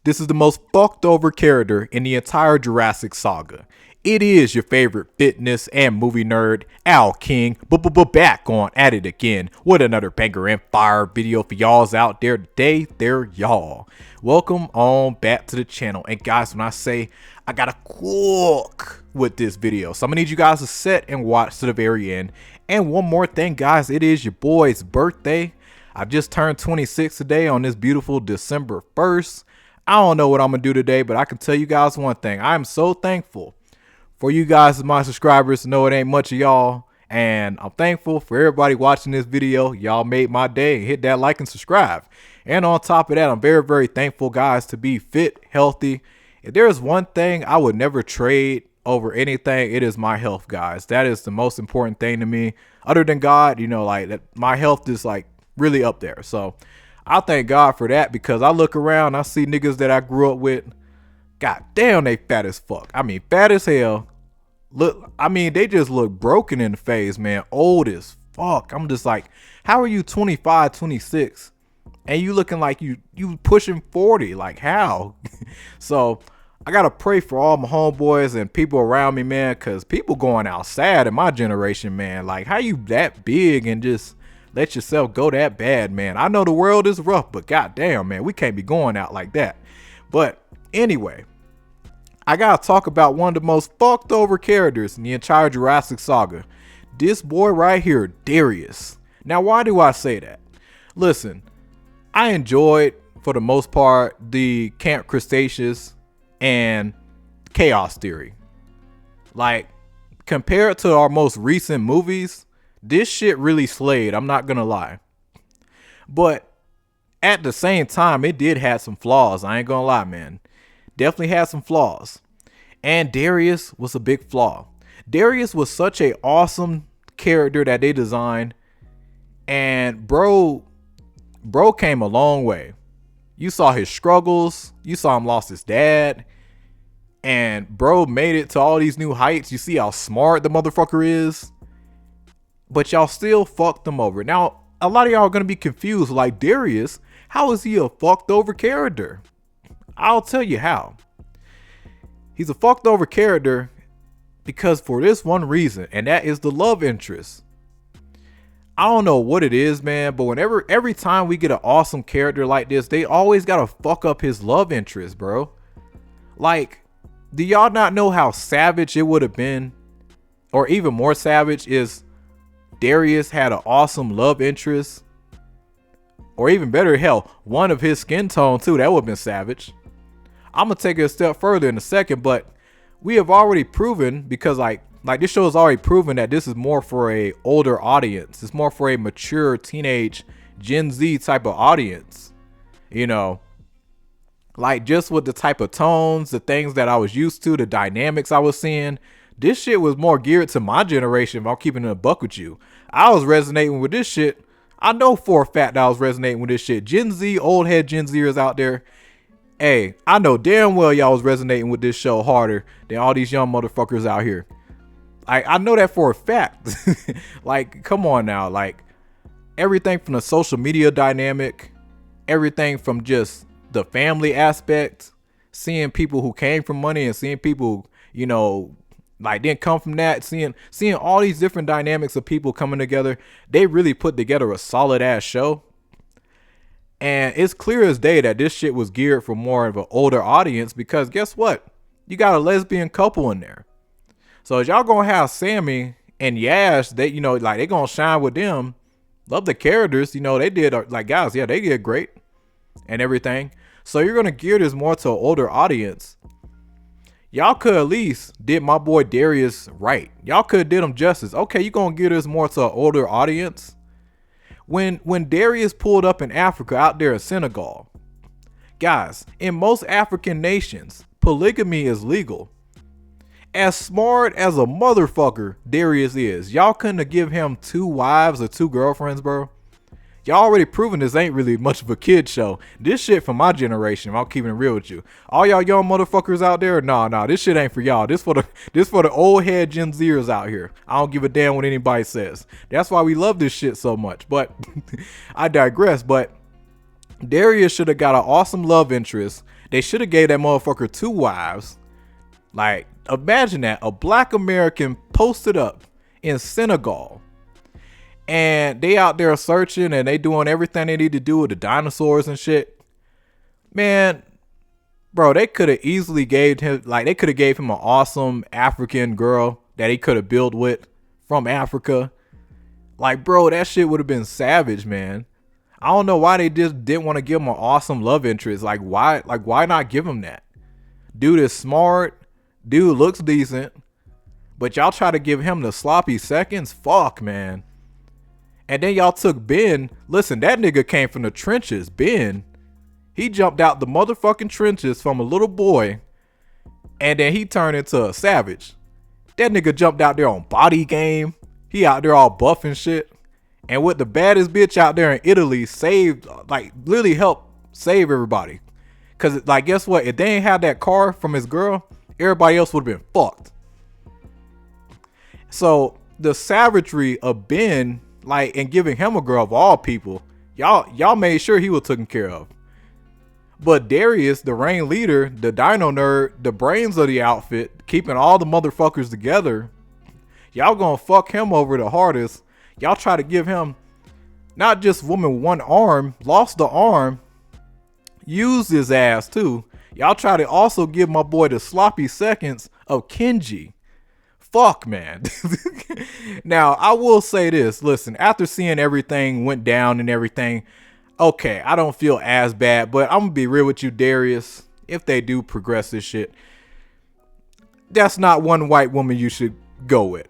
This is the most fucked over character in the entire Jurassic saga. It is your favorite fitness and movie nerd, Al King, back on at it again with another banger and fire video for y'all's out there today. They're y'all. Welcome on back to the channel. And guys, when I say I gotta cook with this video, so I'm gonna need you guys to sit and watch to the very end. And one more thing, guys, it is your boy's birthday. I just turned 26 today on this beautiful December 1st. I don't know what I'm gonna do today, but I can tell you guys one thing. I am so thankful for you guys, my subscribers, to know it ain't much of y'all. And I'm thankful for everybody watching this video. Y'all made my day. Hit that like and subscribe. And on top of that, I'm very, very thankful, guys, to be fit, healthy. If there's one thing I would never trade over anything, it is my health, guys. That is the most important thing to me. Other than God, you know, like that, my health is like really up there. So I thank God for that, because I look around, I see niggas that I grew up with. God damn, they fat as fuck. I mean, fat as hell. Look, I mean, they just look broken in the face, man. Old as fuck. I'm just like, how are you 25, 26? And you looking like you pushing 40? Like, how? So I gotta pray for all my homeboys and people around me, man, because people going outside in my generation, man. Like, how you that big and just let yourself go that bad, man? I know the world is rough, but goddamn, man, we can't be going out like that. But anyway, I gotta talk about one of the most fucked over characters in the entire Jurassic saga. This boy right here, Darius. Now, why do I say that? Listen, I enjoyed, for the most part, the Camp Cretaceous and Chaos Theory. Like, compared to our most recent movies, this shit really slayed, I'm not gonna lie. But at the same time, it did have some flaws, I ain't gonna lie, man. Definitely had some flaws. And Darius was a big flaw. Darius was such a awesome character that they designed. And bro came a long way. You saw his struggles. You saw him lost his dad. And bro made it to all these new heights. You see how smart the motherfucker is. But y'all still fucked him over. Now, a lot of y'all are going to be confused. Like, Darius, how is he a fucked over character? I'll tell you how. He's a fucked over character because for this one reason, and that is the love interest. I don't know what it is, man, but every time we get an awesome character like this, they always gotta fuck up his love interest, bro. Like, do y'all not know how savage it would have been, or even more savage, is Darius had an awesome love interest, or even better, hell, one of his skin tone too? That would have been savage. I'm gonna take it a step further in a second, but we have already proven, because like this show has already proven that this is more for a older audience. It's more for a mature teenage Gen Z type of audience. You know, like just with the type of tones, the things that I was used to, the dynamics I was seeing. This shit was more geared to my generation, if I'm keeping it a buck with you. I was resonating with this shit. I know for a fact that I was resonating with this shit. Gen Z, old head Gen Zers out there, hey, I know damn well y'all was resonating with this show harder than all these young motherfuckers out here. I know that for a fact. Like, come on now. Like, everything from the social media dynamic, everything from just the family aspect, seeing people who came from money and seeing people, you know, like didn't come from that, seeing all these different dynamics of people coming together. They really put together a solid ass show. And it's clear as day that this shit was geared for more of an older audience, because guess what? You got a lesbian couple in there. So as y'all gonna have Sammy and Yash, they, you know, like they gonna shine with them. Love the characters, you know, they did, like, guys, yeah, they did great and everything. So you're gonna gear this more to an older audience. Y'all could at least did my boy Darius right. Y'all could have did him justice. Okay, you gonna gear this more to an older audience. When Darius pulled up in Africa, out there in Senegal, guys, in most African nations, polygamy is legal. As smart as a motherfucker Darius is, y'all couldn't have give him 2 wives or 2 girlfriends, bro. Y'all already proven this ain't really much of a kid show. This shit from my generation, I'm keeping it real with you. All y'all young motherfuckers out there, nah, this shit ain't for y'all. This for the old head Gen Zers out here. I don't give a damn what anybody says. That's why we love this shit so much. But I digress. But Darius should have got an awesome love interest They should have gave that motherfucker 2 wives. Like, imagine that, a black American posted up in Senegal, and they out there searching and they doing everything they need to do with the dinosaurs and shit. Man, bro, they could have easily gave him, like, they could have gave him an awesome African girl that he could have built with from Africa. Like, bro, that shit would have been savage, man. I don't know why they just didn't want to give him an awesome love interest. Like, why not give him that? Dude is smart. Dude looks decent. But y'all try to give him the sloppy seconds? Fuck, man. And then y'all took Ben. Listen, that nigga came from the trenches. Ben, he jumped out the motherfucking trenches from a little boy, and then he turned into a savage. That nigga jumped out there on Body Game. He out there all buff and shit. And with the baddest bitch out there in Italy, saved, like, literally helped save everybody. Cause, like, guess what? If they ain't had that car from his girl, everybody else would have been fucked. So the savagery of Ben, like, and giving him a girl of all people, y'all made sure he was taken care of. But Darius, the reign leader, the dino nerd, the brains of the outfit, keeping all the motherfuckers together, y'all gonna fuck him over the hardest. Y'all try to give him not just woman with one arm, lost the arm, used his ass too. Y'all try to also give my boy the sloppy seconds of Kenji. Fuck, man. Now, I will say this. Listen, after seeing everything went down and everything, okay, I don't feel as bad, but I'm gonna be real with you, Darius. If they do progress this shit, that's not one white woman you should go with.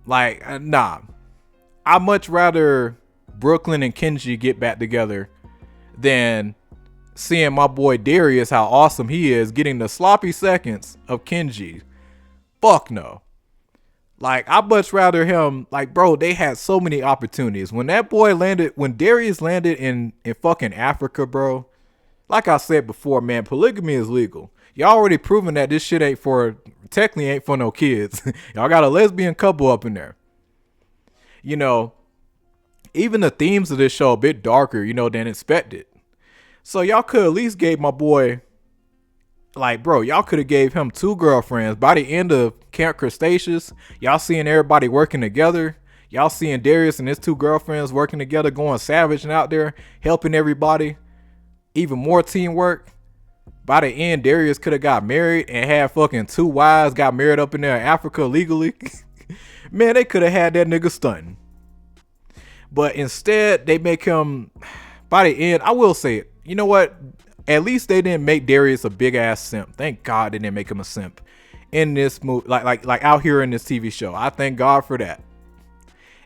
Like, nah. I'd much rather Brooklyn and Kenji get back together than seeing my boy Darius, how awesome he is, getting the sloppy seconds of Kenji. Fuck no. Like, I'd much rather him, like, bro, they had so many opportunities. When that boy landed, when Darius landed in fucking Africa, bro, like I said before, man, polygamy is legal. Y'all already proven that this shit technically ain't for no kids. Y'all got a lesbian couple up in there. You know, even the themes of this show a bit darker, you know, than expected. So y'all could at least gave my boy, like, bro, y'all could have gave him 2 girlfriends. By the end of Camp Cretaceous, y'all seeing everybody working together. Y'all seeing Darius and his 2 girlfriends working together, going savage and out there, helping everybody. Even more teamwork. By the end, Darius could have got married and had fucking 2 wives, got married up in there in Africa legally. Man, they could have had that nigga stunting. But instead, they make him, by the end, I will say it. You know what? At least they didn't make Darius a big ass simp. Thank God they didn't make him a simp in this movie, like out here in this TV show. I thank God for that.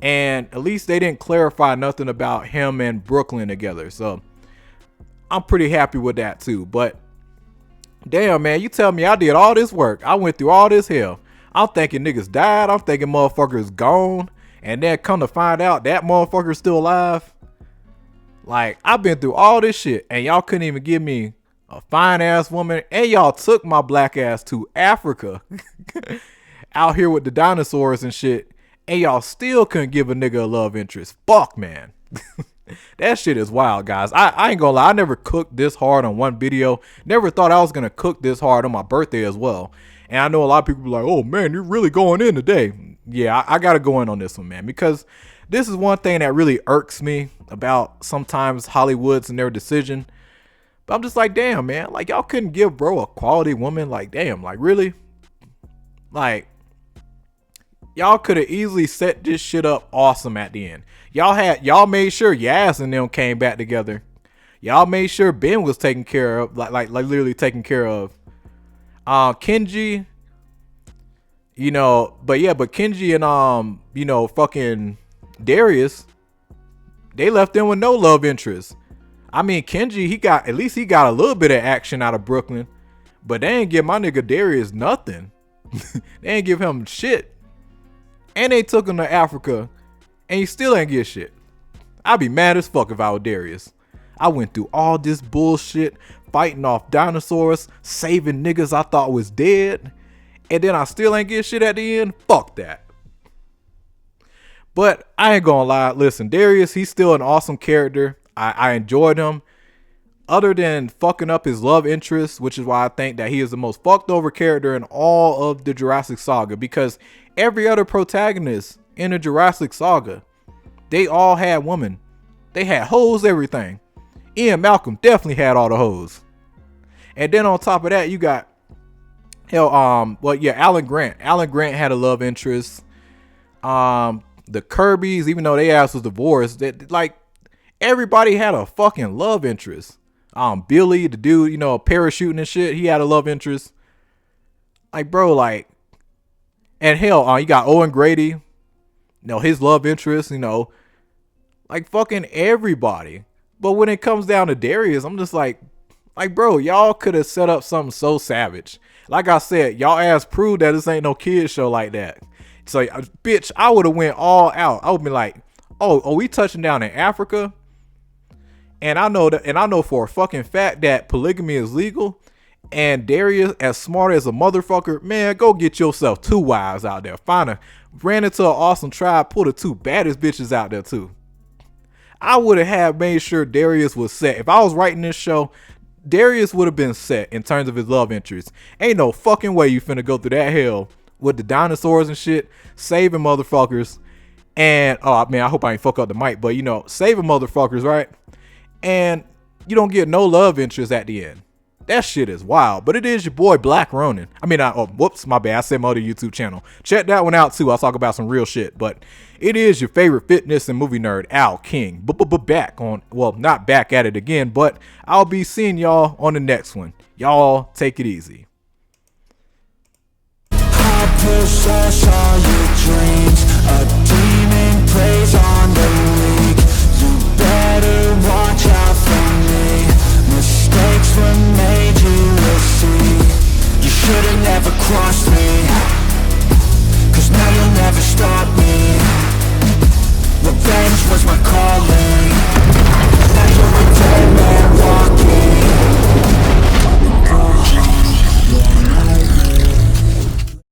And at least they didn't clarify nothing about him and Brooklyn together. So I'm pretty happy with that too. But damn, man, you tell me I did all this work. I went through all this hell. I'm thinking niggas died. I'm thinking motherfuckers gone. And then come to find out that motherfucker's still alive. Like, I've been through all this shit and y'all couldn't even give me a fine ass woman. And y'all took my black ass to Africa out here with the dinosaurs and shit. And y'all still couldn't give a nigga a love interest. Fuck, man. That shit is wild, guys. I ain't gonna lie. I never cooked this hard on one video. Never thought I was gonna cook this hard on my birthday as well. And I know a lot of people be like, oh man, you're really going in today. Yeah, I gotta go in on this one, man, because this is one thing that really irks me about sometimes Hollywoods and their decision. But I'm just like, damn, man, like y'all couldn't give bro a quality woman. Like, damn, like really? Like, y'all could have easily set this shit up awesome at the end. Y'all made sure Yaz and them came back together. Y'all made sure Ben was taken care of, like literally taken care of. Kenji, you know, but Kenji and you know, fucking Darius, they left them with no love interest. I mean, Kenji, at least he got a little bit of action out of Brooklyn, but they ain't give my nigga Darius nothing. They ain't give him shit. And they took him to Africa, and he still ain't get shit. I'd be mad as fuck if I was Darius. I went through all this bullshit, fighting off dinosaurs, saving niggas I thought was dead, and then I still ain't get shit at the end. Fuck that. But I ain't gonna lie. Listen, Darius, he's still an awesome character. I enjoyed him. other than fucking up his love interest, which is why I think that he is the most fucked over character in all of the Jurassic Saga, because every other protagonist in the Jurassic Saga, they all had women. They had hoes, everything. Ian Malcolm definitely had all the hoes. And then on top of that, you got Alan Grant. Alan Grant had a love interest. The Kirbys, even though they ass was divorced, that like everybody had a fucking love interest. Billy, the dude, parachuting and shit, he had a love interest. Like, bro, like, and hell, you got Owen Grady, his love interest, like fucking everybody. But when it comes down to Darius, I'm just like, bro, y'all could have set up something so savage. Like I said, y'all ass proved that this ain't no kid show like that. So, bitch, I would have went all out. I would be like, oh, are we touching down in Africa? And I know for a fucking fact that polygamy is legal. And Darius, as smart as a motherfucker, man, go get yourself 2 wives out there. Ran into an awesome tribe, pull the 2 baddest bitches out there too. I would have made sure Darius was set. If I was writing this show, Darius would have been set in terms of his love interest. Ain't no fucking way you finna go through that hell with the dinosaurs and shit, saving motherfuckers. And, oh man, I hope I ain't fuck up the mic, but saving motherfuckers, right? And you don't get no love interest at the end. That shit is wild. But it is your boy Black Ronin. Whoops, my bad. I said my other YouTube channel. Check that one out too. I'll talk about some real shit. But it is your favorite fitness and movie nerd, Al King. Back on, well, not back at it again, but I'll be seeing y'all on the next one. Y'all take it easy. Possess all your dreams. A demon preys on the weak. You better watch out for me. Mistakes were made.